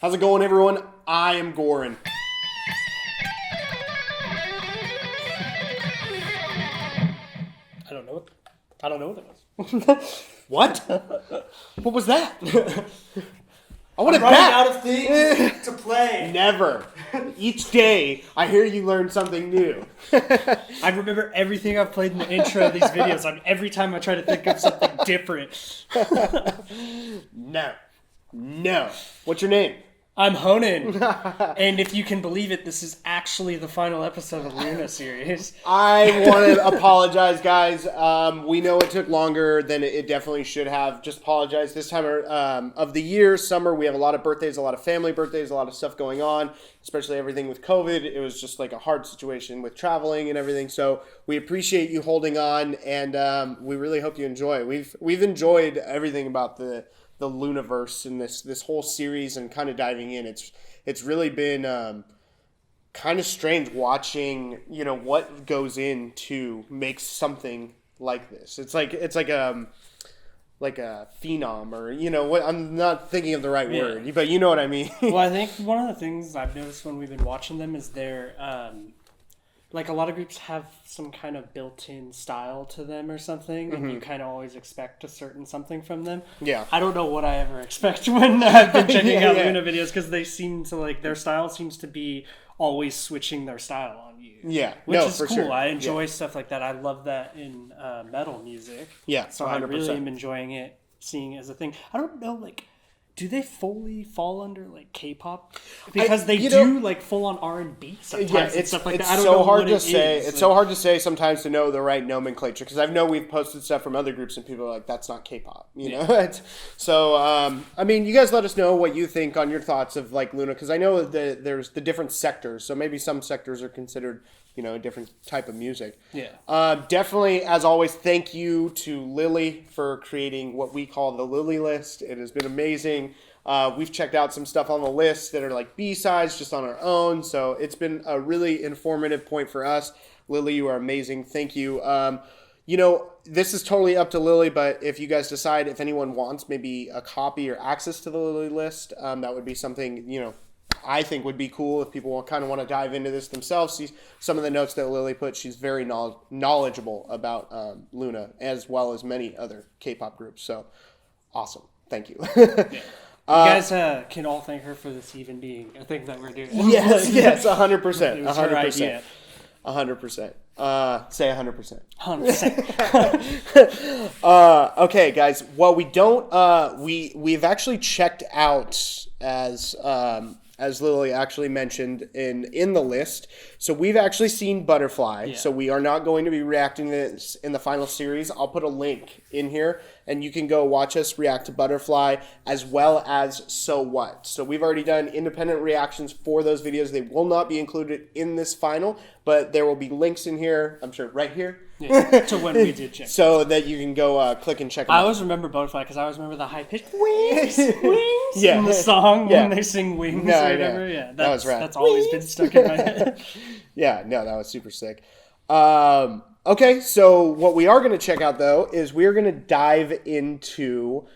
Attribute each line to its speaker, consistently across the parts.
Speaker 1: How's it going, everyone? I am Goran.
Speaker 2: I don't know what that was.
Speaker 1: What? What was that? I want
Speaker 2: I'm
Speaker 1: it
Speaker 2: running
Speaker 1: back.
Speaker 2: out of things to play.
Speaker 1: Never. Each day, I hear you learn something new.
Speaker 2: I remember everything I've played in the intro of these videos. Every time I try to think of something different.
Speaker 1: No. What's your name?
Speaker 2: I'm Honan. And if you can believe it, this is actually the final episode of the Loona series.
Speaker 1: I want to apologize, guys. We know it took longer than it definitely should have. Just apologize. This time of the year, summer, we have a lot of birthdays, a lot of family birthdays, a lot of stuff going on, especially everything with COVID. It was just like a hard situation with traveling and everything. So we appreciate you holding on, and we really hope you enjoy. We've enjoyed everything about the Loonaverse and this whole series and kind of diving in. It's really been kind of strange watching, what goes into make something like this. It's like a phenom, or what, I'm not thinking of the right word, but you know what I mean.
Speaker 2: Well, I think one of the things I've noticed when we've been watching them is they're like a lot of groups have some kind of built-in style to them or something, and you kind of always expect a certain something from them.
Speaker 1: Yeah.
Speaker 2: I don't know what I ever expect when I've been checking out Loona videos, because they seem to, like, their style seems to be always switching their style on you.
Speaker 1: Yeah.
Speaker 2: Which is
Speaker 1: for
Speaker 2: cool.
Speaker 1: sure.
Speaker 2: I enjoy stuff like that. I love that in metal music.
Speaker 1: Yeah,
Speaker 2: So
Speaker 1: 100%.
Speaker 2: I really am enjoying it, seeing it as a thing. I don't know, like, do they fully fall under like K-pop? Because they do like full on R&B sometimes.
Speaker 1: Yeah,
Speaker 2: and stuff like that. I
Speaker 1: it's
Speaker 2: don't
Speaker 1: so
Speaker 2: know
Speaker 1: hard
Speaker 2: what
Speaker 1: to
Speaker 2: it
Speaker 1: say.
Speaker 2: is.
Speaker 1: It's so hard to say sometimes to know the right nomenclature, because I know we've posted stuff from other groups and people are like, "That's not K-pop," you know. So I mean, you guys let us know what you think on your thoughts of like Loona, because I know that there's the different sectors. So maybe some sectors are considered, a different type of music.
Speaker 2: Yeah.
Speaker 1: Definitely, as always, thank you to Lilly for creating what we call the Lilly list. It has been amazing. We've checked out some stuff on the list that are like B-sides just on our own. So it's been a really informative point for us. Lilly, you are amazing. Thank you. This is totally up to Lilly, but if you guys decide, if anyone wants maybe a copy or access to the Lilly list, that would be something, I think would be cool if people kind of want to dive into this themselves. See some of the notes that Lilly put. She's very knowledgeable about Loona, as well as many other K-pop groups. So awesome. Thank you.
Speaker 2: Yeah. You guys can all thank her for this even being a thing that we're doing.
Speaker 1: Yes, 100%.
Speaker 2: It was her idea.
Speaker 1: 100%. Say 100%.
Speaker 2: 100%.
Speaker 1: Okay, guys. Well, we don't. We've actually checked out as Lilly actually mentioned in the list. So we've actually seen Butterfly.
Speaker 2: Yeah.
Speaker 1: So we are not going to be reacting to this in the final series. I'll put a link in here, and you can go watch us react to Butterfly, as well as So What. So we've already done independent reactions for those videos. They will not be included in this final, but there will be links in here, I'm sure, right here.
Speaker 2: Yeah, to when we did check.
Speaker 1: So that you can go click and check them
Speaker 2: I
Speaker 1: out.
Speaker 2: always remember Butterfly because I always remember the high pitched wings in the song
Speaker 1: Yeah.
Speaker 2: when they sing wings
Speaker 1: No,
Speaker 2: or whatever. Yeah,
Speaker 1: that was right.
Speaker 2: That's always been stuck in my head.
Speaker 1: Yeah, no, that was super sick. Okay, so what we are going to check out, though, is we are going to dive into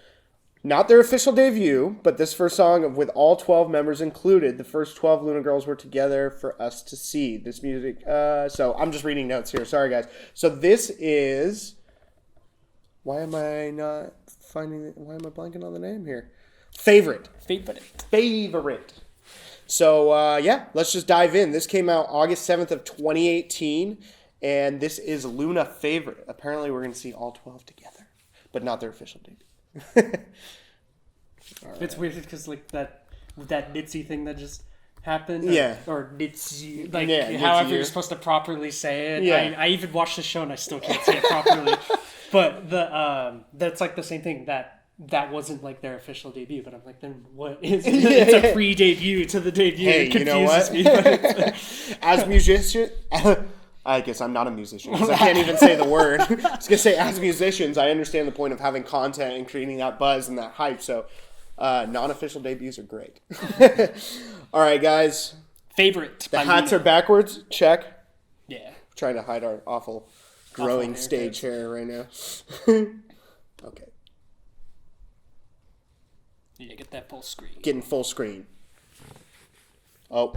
Speaker 1: not their official debut, but this first song with all 12 members included. The first 12 Loona girls were together for us to see this music. So I'm just reading notes here. Sorry, guys. So this is... Why am I not finding it? Why am I blanking on the name here? Favorite. So, let's just dive in. This came out August 7th of 2018, and this is Loona Favorite. Apparently, we're going to see all 12 together, but not their official debut.
Speaker 2: It's weird because like that Nitsy thing that just happened. Or Nitsy, like however you're supposed to properly say it.
Speaker 1: Yeah.
Speaker 2: I even watched the show and I still can't say it properly. But that's like the same thing that wasn't like their official debut, but I'm like, then what is it? It's a pre-debut to the debut.
Speaker 1: Hey,
Speaker 2: it confuses
Speaker 1: you know what?
Speaker 2: me. But
Speaker 1: As musician, I guess I'm not a musician because I can't even say the word. I was going to say, as musicians, I understand the point of having content and creating that buzz and that hype. So non-official debuts are great. All right, guys.
Speaker 2: Favorite.
Speaker 1: The hats are backwards. Check.
Speaker 2: Yeah.
Speaker 1: Trying to hide our awful growing stage hair right now. Okay.
Speaker 2: You need to get that full screen.
Speaker 1: Getting full screen. Oh,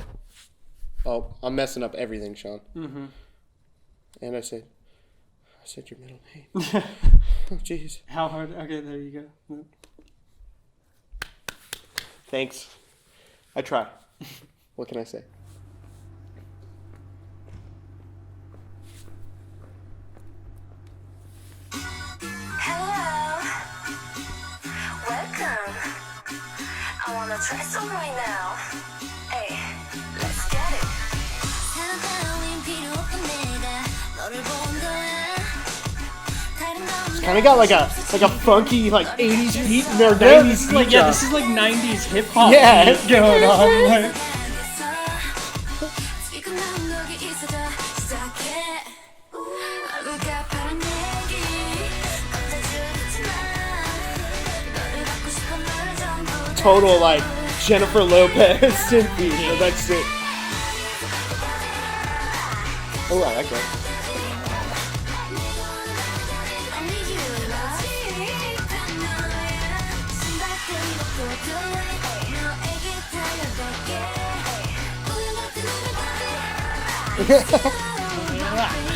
Speaker 1: I'm messing up everything, Sean.
Speaker 2: Mm-hmm.
Speaker 1: And I said your middle name. Oh, jeez.
Speaker 2: How hard? Okay, there you go.
Speaker 1: Thanks. I try. What can I say?
Speaker 3: Hello. Welcome. I wanna try some right now. Hey, let's get it.
Speaker 1: It's kind of got like a funky like 80s beat or 90s
Speaker 2: This is like,
Speaker 1: beat
Speaker 2: yeah,
Speaker 1: drop.
Speaker 2: this is like 90s hip hop
Speaker 1: Yeah.
Speaker 2: beat going on. Like,
Speaker 1: Total like Jennifer Lopez synth beat. So that's it. Oh, I like that.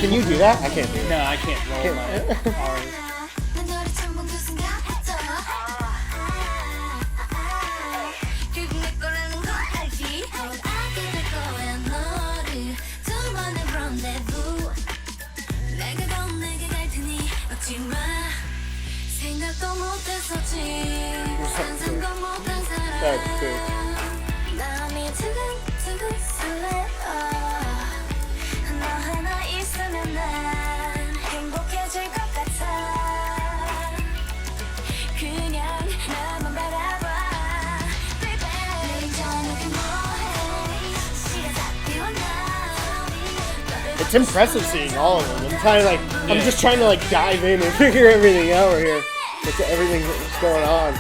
Speaker 1: Can you do that? I can't do it.
Speaker 2: no, I can't roll my R's.
Speaker 1: That's cool. It's impressive seeing all of them. I'm just trying to like dive in and figure everything out right here. What's everything that's going on.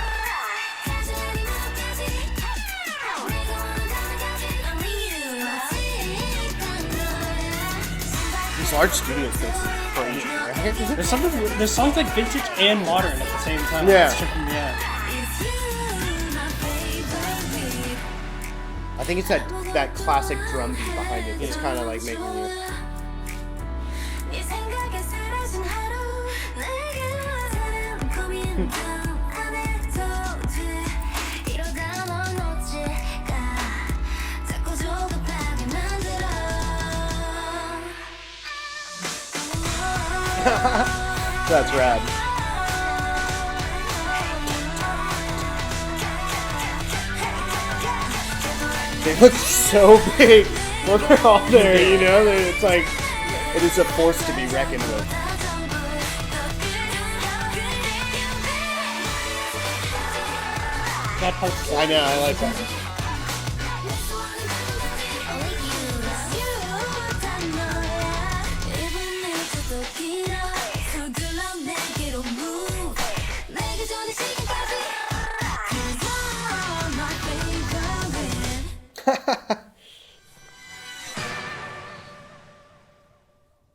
Speaker 1: These large studio spaces are crazy, right?
Speaker 2: There's songs like vintage and modern at the same time.
Speaker 1: Yeah.
Speaker 2: It's tripping me out.
Speaker 1: I think it's that classic drum beat behind it that's kind of like making you. That's rad. They look so big when they're all there, you know? It's like, it is a force to be reckoned with.
Speaker 2: That part's
Speaker 1: I know, I like that.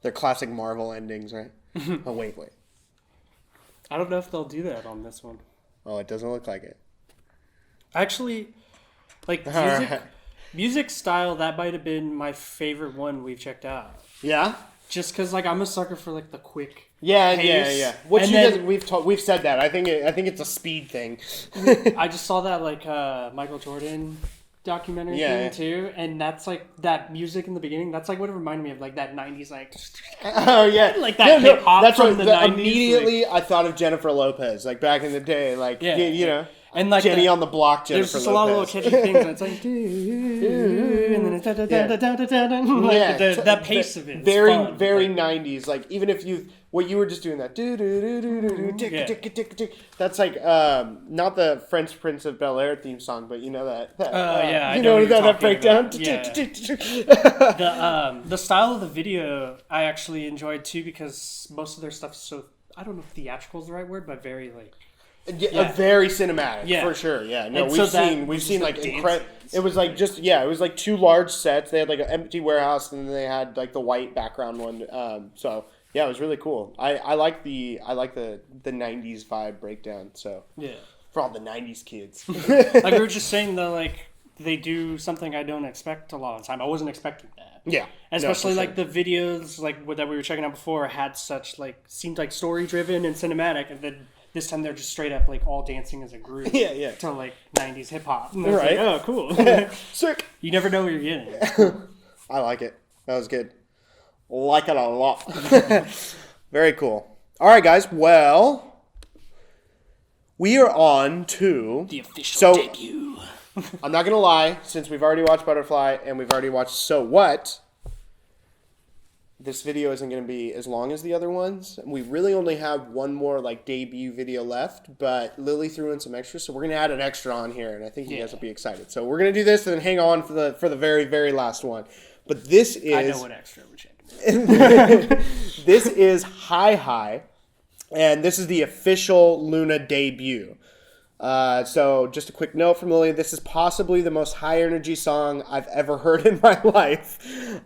Speaker 1: They're classic Marvel endings, right? Oh, wait.
Speaker 2: I don't know if they'll do that on this one.
Speaker 1: Oh, it doesn't look like it.
Speaker 2: Actually, like
Speaker 1: Alright.
Speaker 2: music style, that might have been my favorite one we've checked out.
Speaker 1: Yeah?
Speaker 2: Just because, like, I'm a sucker for like the quick.
Speaker 1: Yeah. Which
Speaker 2: And
Speaker 1: you
Speaker 2: then-
Speaker 1: guys, we've said that. I think it's a speed thing.
Speaker 2: I just saw that like Michael Jordan documentary
Speaker 1: Yeah,
Speaker 2: thing too, and that's like that music in the beginning. That's like what it reminded me of, like that '90s like.
Speaker 1: Oh yeah,
Speaker 2: Like that hip hop
Speaker 1: That's
Speaker 2: from
Speaker 1: what
Speaker 2: the 90s,
Speaker 1: immediately I thought of Jennifer Lopez, like back in the day, like
Speaker 2: Yeah.
Speaker 1: you know,
Speaker 2: And like
Speaker 1: Jenny
Speaker 2: the-
Speaker 1: on the Block. Jennifer
Speaker 2: There's just
Speaker 1: Lopez.
Speaker 2: a lot of little catchy things, and it's like, and then it's like that pace of it. It's
Speaker 1: Very
Speaker 2: fun.
Speaker 1: very
Speaker 2: Like,
Speaker 1: 90s. Like even if you what you were just doing that tick
Speaker 2: Yeah.
Speaker 1: tick tick tick. That's like not the French Prince of Bel Air theme song, but you know that.
Speaker 2: yeah, I
Speaker 1: you
Speaker 2: know
Speaker 1: know
Speaker 2: what you're
Speaker 1: that
Speaker 2: talking
Speaker 1: breakdown.
Speaker 2: about. Yeah. The style of the video I actually enjoyed too, because most of their stuff's so, I don't know if theatrical is the right word, but very like
Speaker 1: Yeah. Very cinematic,
Speaker 2: Yeah.
Speaker 1: for sure. Yeah, no,
Speaker 2: And so
Speaker 1: we've
Speaker 2: was
Speaker 1: seen
Speaker 2: just,
Speaker 1: like
Speaker 2: like,
Speaker 1: incredible.
Speaker 2: dances.
Speaker 1: It was like it was like two large sets. They had like an empty warehouse, and then they had like the white background one. So yeah, it was really cool. I like the '90s vibe breakdown. So
Speaker 2: yeah.
Speaker 1: for all the '90s kids.
Speaker 2: Like we were just saying though, like they do something I don't expect a lot of the time. I wasn't expecting that.
Speaker 1: Yeah.
Speaker 2: Especially
Speaker 1: No, for
Speaker 2: like the videos like that we were checking out before had such like seemed like story driven and cinematic, and then this time they're just straight up like all dancing as a group.
Speaker 1: Yeah.
Speaker 2: To like 90s hip hop.
Speaker 1: Right.
Speaker 2: Like, oh, cool.
Speaker 1: Sick.
Speaker 2: You never know what you're getting.
Speaker 1: I like it. That was good. Like it a lot. Very cool. All right, guys. Well, we are on to
Speaker 2: The official debut.
Speaker 1: I'm not gonna lie, since we've already watched Butterfly and we've already watched So What, this video isn't gonna be as long as the other ones. We really only have one more like debut video left, but Lily threw in some extras, so we're gonna add an extra on here, and I think you guys will be excited. So we're gonna do this and then hang on for the very, very last one. But this is
Speaker 2: I know what extra we're checking.
Speaker 1: this is Hi, and this is the official Loona debut. So just a quick note from Lily, this is possibly the most high energy song I've ever heard in my life.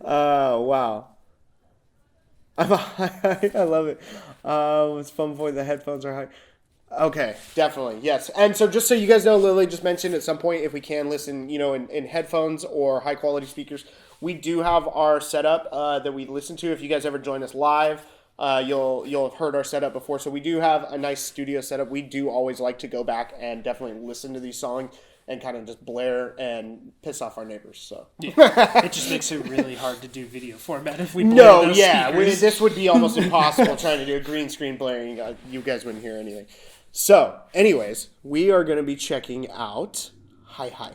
Speaker 1: Wow. I'm a high. I love it. It's fun for the headphones are high. Okay, definitely. Yes. And so just so you guys know, Lily just mentioned at some point if we can listen, in headphones or high quality speakers, we do have our setup that we listen to. If you guys ever join us live, you'll have heard our setup before. So we do have a nice studio setup. We do always like to go back and definitely listen to these songs and kind of just blare and piss off our neighbors. So
Speaker 2: It just makes it really hard to do video format if we blare those speakers.
Speaker 1: this would be almost impossible trying to do a green screen blaring. You guys wouldn't hear anything. So, anyways, we are going to be checking out Hi. Hi.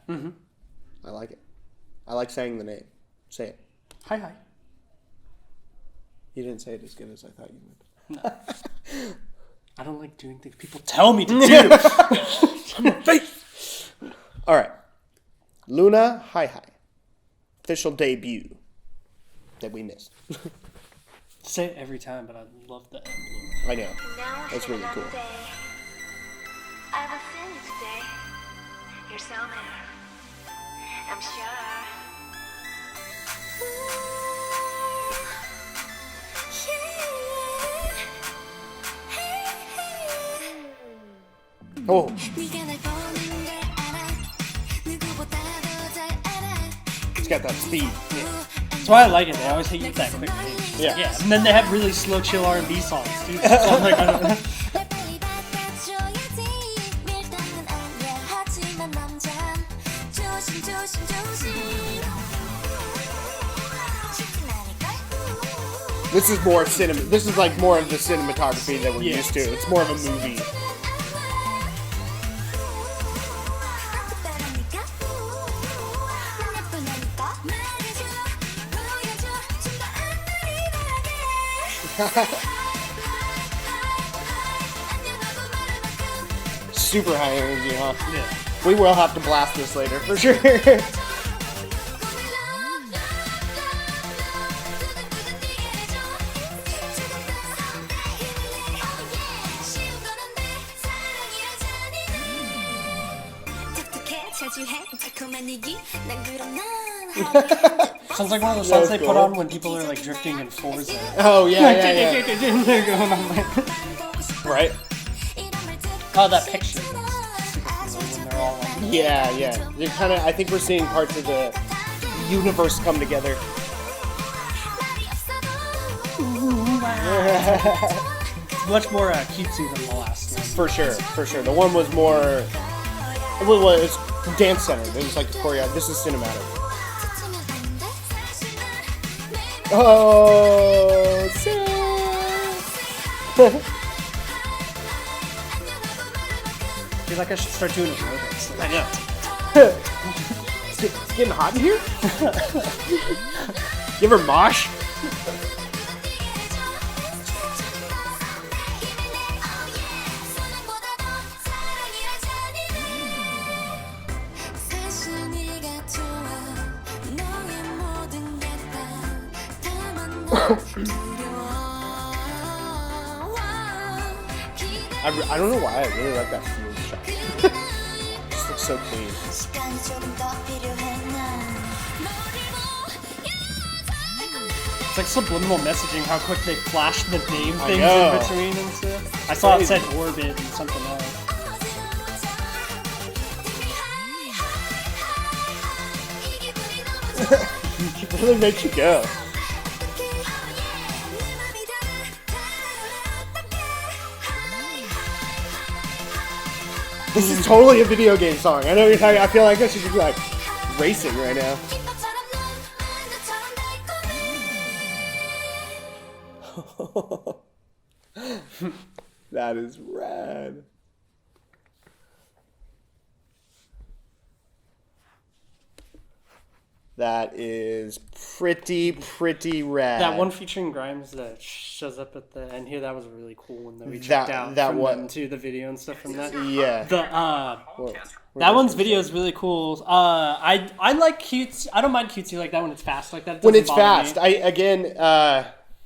Speaker 1: Mm-hmm. I like it. I like saying the name. Say it.
Speaker 2: Hi.
Speaker 1: You didn't say it as good as I thought you would.
Speaker 2: No. I don't like doing things people tell me to do.
Speaker 1: All right. Loona Hi. Official debut that we missed.
Speaker 2: Say it every time, but I love the emblem.
Speaker 1: I know. That's really cool.
Speaker 3: I haven't seen you today. You're somewhere, I'm sure.
Speaker 1: Oh, it's got that speed.
Speaker 2: That's why I like it. They always hit you with that quick pace.
Speaker 1: Yeah.
Speaker 2: And then they have really slow, chill R&B songs too. So I'm like, I don't know.
Speaker 1: This is more cinema. This is like more of the cinematography that we're used to. It's more of a movie. Super high energy, huh?
Speaker 2: Yeah.
Speaker 1: We will have to blast this later for sure.
Speaker 2: Sounds like one of those songs they put on when people are like drifting in Forza.
Speaker 1: Oh yeah.
Speaker 2: They're going on like,
Speaker 1: Right?
Speaker 2: oh, that picture. Super cool when they're all like,
Speaker 1: Yeah. You're kind of. I think we're seeing parts of the universe come together.
Speaker 2: it's much more cutesy than the last one.
Speaker 1: For sure. The one was more. Well, it's dance centered. It was like the choreo. This is cinematic. Oh, sick.
Speaker 2: I feel like I should start doing aerobics.
Speaker 1: I know. It's getting hot in here? You ever mosh? I don't know why I really like that field shot. Just looks so clean.
Speaker 2: It's like subliminal messaging how quick they flash the name things
Speaker 1: know.
Speaker 2: in between and stuff. I saw it said orbit and something else.
Speaker 1: It really makes you go. This is totally a video game song. I know what you're talking. I feel like I should be like racing right now. That is rad. That is pretty rad.
Speaker 2: That one featuring Grimes that shows up at the end here, that was a really cool one that we checked out from them too, the video and stuff from that.
Speaker 1: Yeah.
Speaker 2: That one's video is really cool. I like cutesy. I don't mind cutesy like that when it's fast like that.
Speaker 1: When it's fast,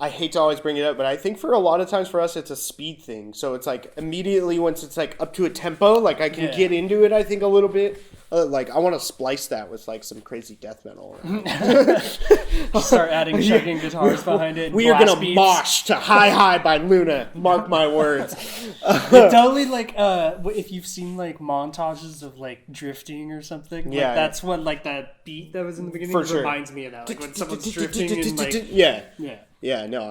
Speaker 1: I hate to always bring it up, but I think for a lot of times for us, it's a speed thing. So it's like immediately once it's like up to a tempo, like I can get into it, I think, a little bit. Like I want to splice that with like some crazy death metal.
Speaker 2: Start adding chugging guitars behind it.
Speaker 1: We are going to mosh to Hi by Loona. Mark my words.
Speaker 2: It totally like, if you've seen like montages of like drifting or something, like, that's what like that beat that was in the beginning reminds me of that. Like when someone's drifting and like...
Speaker 1: Yeah, no,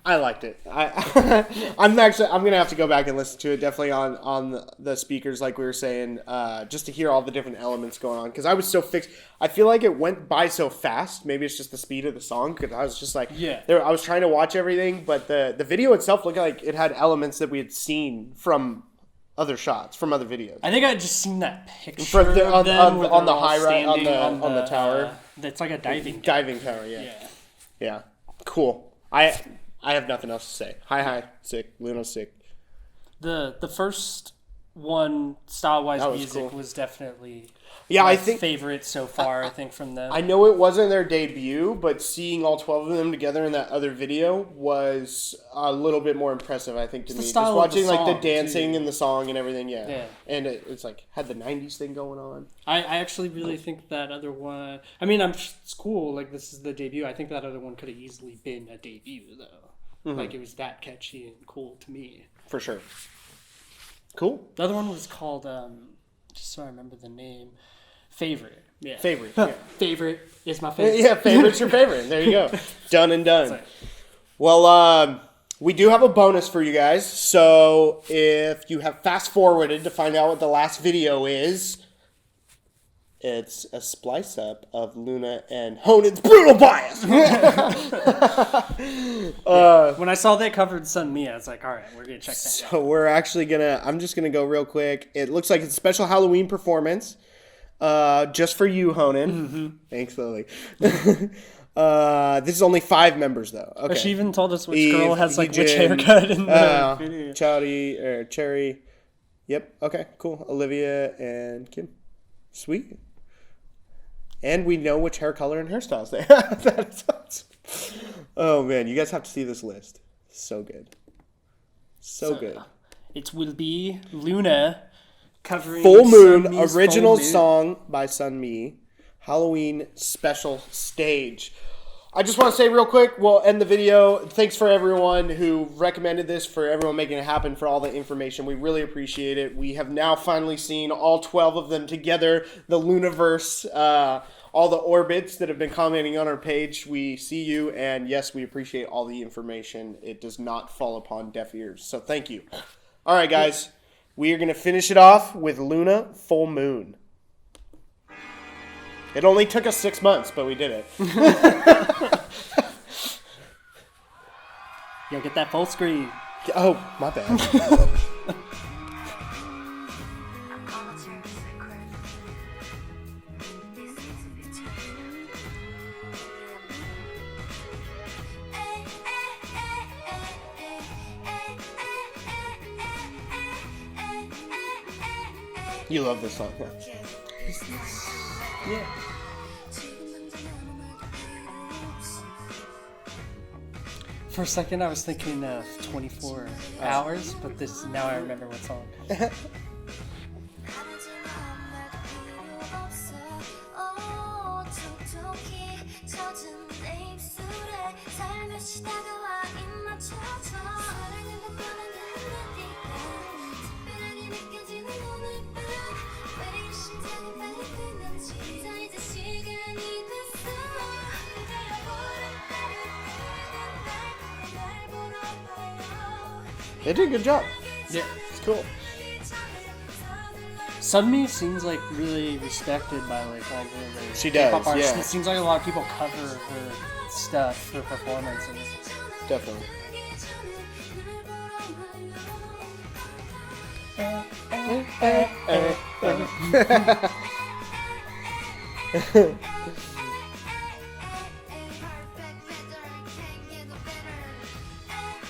Speaker 1: I liked it. I'm gonna have to go back and listen to it definitely on the speakers, like we were saying, just to hear all the different elements going on. Because I was so fixed. I feel like it went by so fast. Maybe it's just the speed of the song. Because I was just like, I was trying to watch everything, but the video itself looked like it had elements that we had seen from other shots, from other videos.
Speaker 2: I think I just seen that picture
Speaker 1: on the high right on the tower.
Speaker 2: It's like a diving
Speaker 1: tower. Yeah. Cool. I have nothing else to say. Hi, sick. Luna's sick.
Speaker 2: The first one, style-wise music,
Speaker 1: cool.
Speaker 2: was definitely
Speaker 1: I think
Speaker 2: favorite so far. I think from them.
Speaker 1: I know it wasn't their debut, but seeing all 12 of them together in that other video was a little bit more impressive, I think, to me. Just watching like the dancing and the song and everything, and it's like had the 90s thing going on.
Speaker 2: I actually really think that other one. I mean, it's cool. Like this is the debut. I think that other one could have easily been a debut though. Mm-hmm. Like it was that catchy and cool to me.
Speaker 1: For sure. Cool.
Speaker 2: The other one was called, just so I remember the name, Favorite. Yeah.
Speaker 1: Favorite. Yeah.
Speaker 2: Favorite is my favorite.
Speaker 1: Yeah, favorite's your favorite. There you go. Done and done. Well, we do have a bonus for you guys. So if you have fast forwarded to find out what the last video is, it's a splice up of Loona and Honen's Brutal Bias.
Speaker 2: When I saw they covered Sun Mi, I was like, all right, we're going to check that out.
Speaker 1: So we're actually I'm just going to go real quick. It looks like it's a special Halloween performance just for you, Honen. Mm-hmm. Thanks, Lilly. This is only 5 members, though. Okay.
Speaker 2: She even told us which girl has like which haircut in the video.
Speaker 1: Cherry. Yep. Okay, cool. Olivia and Kim. Sweet. And we know which hair color and hairstyles they have. That's awesome. Oh, man. You guys have to see this list. So good. So good.
Speaker 2: It will be Loona covering
Speaker 1: Full Moon, original song by Sun Mi. Halloween special stage. I just want to say real quick, we'll end the video. Thanks for everyone who recommended this, for everyone making it happen, for all the information. We really appreciate it. We have now finally seen all 12 of them together, the Loonaverse, all the orbits that have been commenting on our page. We see you, and yes, we appreciate all the information. It does not fall upon deaf ears, so thank you. All right, guys, we are going to finish it off with Loona Full Moon. It only took us 6 months, but we did it.
Speaker 2: Yo, get that full screen.
Speaker 1: Oh, my bad. You love this song, huh?
Speaker 2: Yeah. For a second, I was thinking of 24 Hours, but now I remember what song.
Speaker 1: They did a good job.
Speaker 2: Yeah.
Speaker 1: It's cool.
Speaker 2: Sunmi seems like really respected by like all the
Speaker 1: She
Speaker 2: K-pop
Speaker 1: does,
Speaker 2: artists.
Speaker 1: yeah.
Speaker 2: It seems like a lot of people cover her stuff for performances.
Speaker 1: Definitely.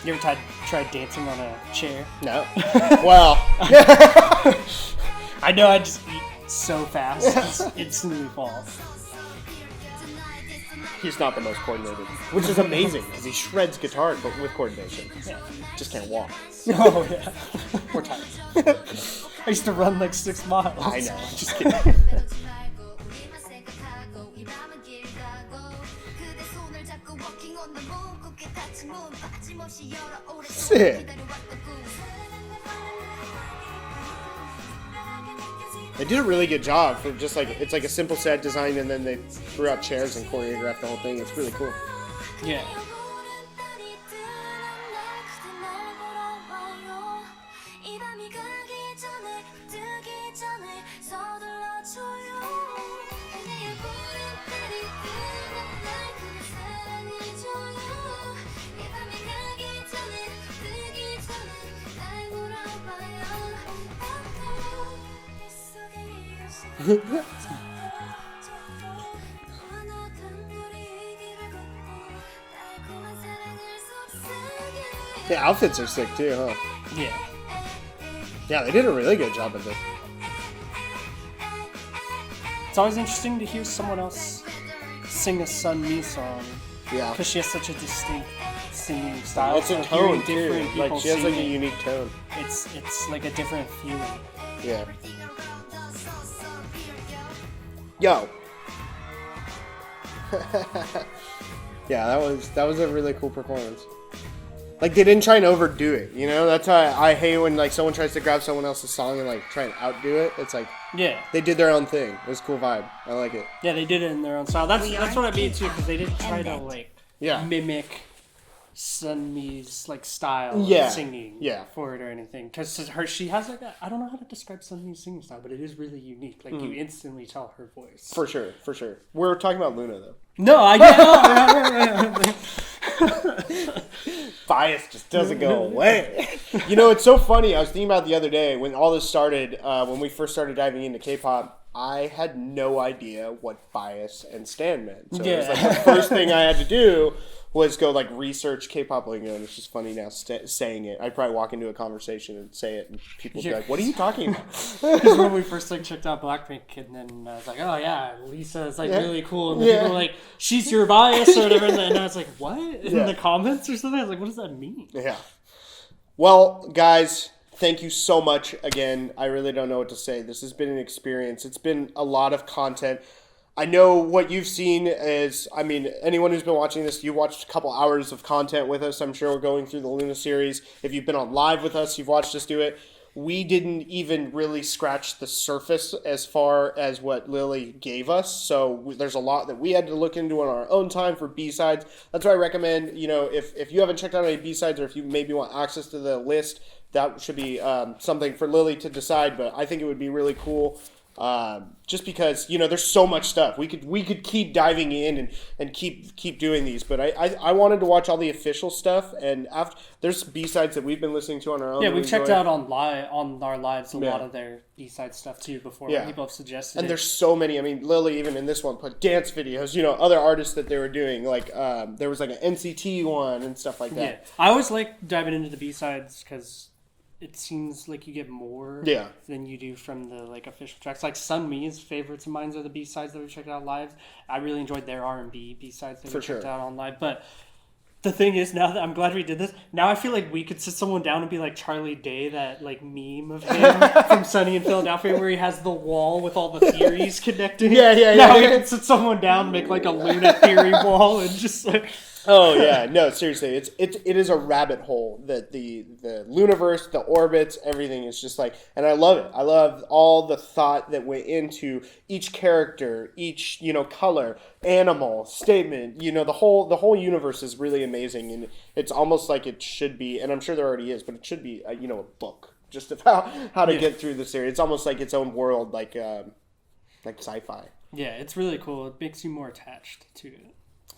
Speaker 2: You ever tried dancing on a chair?
Speaker 1: No. Well.
Speaker 2: I know I just eat so fast, just instantly fall.
Speaker 1: He's not the most coordinated, which is amazing because he shreds guitar, but with coordination.
Speaker 2: Yeah.
Speaker 1: Just can't walk.
Speaker 2: Oh yeah. We're tired. I used to run like 6 miles.
Speaker 1: I know. Just kidding. Sick. They did a really good job for just like, it's like a simple set design and then they threw out chairs and choreographed the whole thing. It's really cool.
Speaker 2: Yeah.
Speaker 1: The outfits are sick too, huh?
Speaker 2: Yeah.
Speaker 1: Yeah, they did a really good job of it.
Speaker 2: It's always interesting to hear someone else sing a Sunmi song
Speaker 1: Yeah.
Speaker 2: because she has such a distinct singing style.
Speaker 1: It's a
Speaker 2: So
Speaker 1: tone
Speaker 2: hearing
Speaker 1: too.
Speaker 2: different
Speaker 1: Like
Speaker 2: people
Speaker 1: she has like a
Speaker 2: singing,
Speaker 1: unique tone.
Speaker 2: It's like a different feeling.
Speaker 1: Yeah. Yo. Yeah, that was a really cool performance. Like they didn't try and overdo it, you know? That's why I hate when like someone tries to grab someone else's song and like try and outdo it. It's like
Speaker 2: Yeah.
Speaker 1: they did their own thing. It was a cool vibe. I like it.
Speaker 2: Yeah, they did it in their own style. That's what I mean too, because they didn't try to like
Speaker 1: Yeah.
Speaker 2: mimic Sunmi's like style
Speaker 1: Yeah.
Speaker 2: of singing
Speaker 1: Yeah.
Speaker 2: for it or anything. Because she has like I don't know how to describe Sunmi's singing style, but it is really unique. Like you instantly tell her voice.
Speaker 1: For sure, for sure. We're talking about Loona though.
Speaker 2: No, I get
Speaker 1: Bias just doesn't go away. You know, it's so funny. I was thinking about it the other day when all this started, when we first started diving into K-pop, I had no idea what bias and stan meant. So it was like the first thing I had to do was go like research K-pop lingo, and it's just funny now saying it. I'd probably walk into a conversation and say it, and people would be like, "What are you talking about?"
Speaker 2: Because when we first like checked out Blackpink, and then I was like, "Oh yeah, Lisa is like really cool," and then people were like, "She's your bias" or whatever, and then I was like, "What?" In the comments or something. I was like, "What does that mean?"
Speaker 1: Yeah. Well, guys, thank you so much again. I really don't know what to say. This has been an experience. It's been a lot of content. I know what you've seen is, I mean, anyone who's been watching this, you watched a couple hours of content with us. I'm sure we're going through the Loona series. If you've been on live with us, you've watched us do it. We didn't even really scratch the surface as far as what Lilly gave us. So there's a lot that we had to look into on our own time for B-sides. That's why I recommend, you know, if you haven't checked out any B-sides or if you maybe want access to the list, that should be something for Lilly to decide. But I think it would be really cool. Just because, you know, there's so much stuff we could keep diving in and keep doing these, but I wanted to watch all the official stuff, and after there's B-sides that we've been listening to on our own.
Speaker 2: Yeah, we've checked out on our lives a lot of their B-side stuff too before.
Speaker 1: Yeah.
Speaker 2: People have suggested
Speaker 1: and there's so many. I mean, Lilly even in this one put dance videos, you know, other artists that they were doing, like there was like an NCT one and stuff like that.
Speaker 2: Yeah, I always like diving into the B-sides because it seems like you get more than you do from the like official tracks. Like Sunmi's favorites of mine are the B-sides that we checked out live. I really enjoyed their R&B B-sides that we checked out on live. But the thing is, now that I'm glad we did this, now I feel like we could sit someone down and be like Charlie Day, that like meme of him from Sunny in Philadelphia where he has the wall with all the theories connecting.
Speaker 1: Yeah.
Speaker 2: Now we could sit someone down and make like a Loona theory wall and just like...
Speaker 1: Oh yeah, no, seriously, it is a rabbit hole that the Looniverse, the orbits, everything is just like, and I love it. I love all the thought that went into each character, each color, animal, statement. The whole universe is really amazing, and it's almost like it should be, and I'm sure there already is, but it should be a book just about how to get through the series. It's almost like its own world, like sci-fi.
Speaker 2: Yeah, it's really cool. It makes you more attached to it.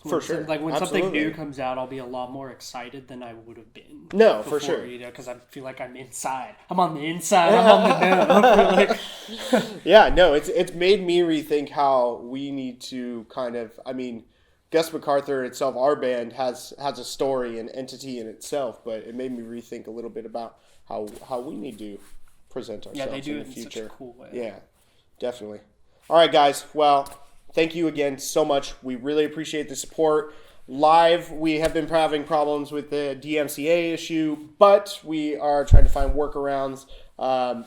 Speaker 1: For sure.
Speaker 2: Like when
Speaker 1: Absolutely.
Speaker 2: something new comes out, I'll be a lot more excited than I would have been.
Speaker 1: No,
Speaker 2: before,
Speaker 1: for sure.
Speaker 2: Because I feel like I'm inside. I'm on the inside. I'm on the know.
Speaker 1: Yeah, no, it's made me rethink how we need to kind of. I mean, Gus MacArthur itself, our band has a story and entity in itself, but it made me rethink a little bit about how we need to present ourselves
Speaker 2: they do
Speaker 1: in the
Speaker 2: it in
Speaker 1: future.
Speaker 2: such a cool way.
Speaker 1: Yeah, definitely. All right, guys. Well, thank you again so much. We really appreciate the support. Live, we have been having problems with the DMCA issue, but we are trying to find workarounds.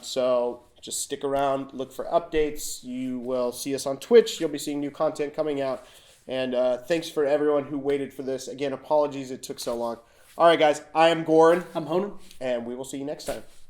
Speaker 1: So just stick around, look for updates. You will see us on Twitch. You'll be seeing new content coming out. And thanks for everyone who waited for this. Again, apologies it took so long. All right, guys. I am Goran.
Speaker 2: I'm Honan.
Speaker 1: And we will see you next time.